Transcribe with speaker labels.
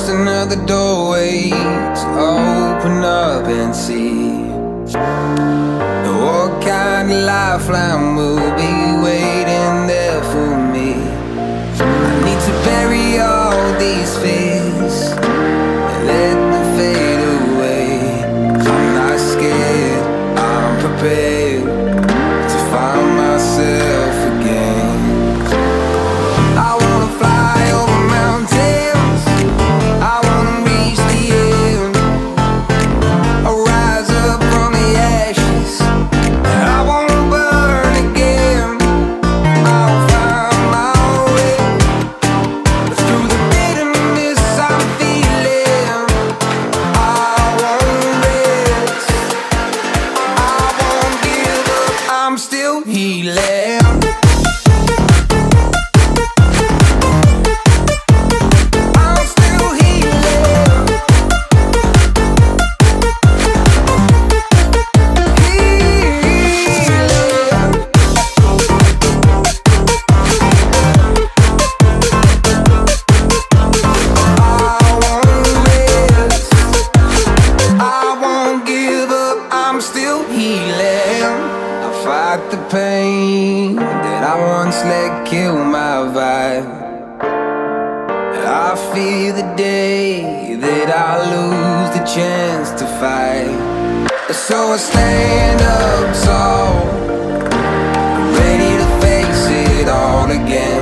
Speaker 1: just another doorway to open up and see what kind of lifeline will be waiting there for me. I need to bury all these fears and let them fade away. I'm not scared, I'm prepared to find myself again. I wanna fly over mountains, I wanna reach the end. I'll rise up from the ashes, I wanna burn again. I'll find my way through the bitterness I'm feeling. I won't rest, I won't give up, I'm still healing. Fight the pain that I once let kill my vibe. I fear the day that I lose the chance to fight. So I stand up tall, ready to face it all again.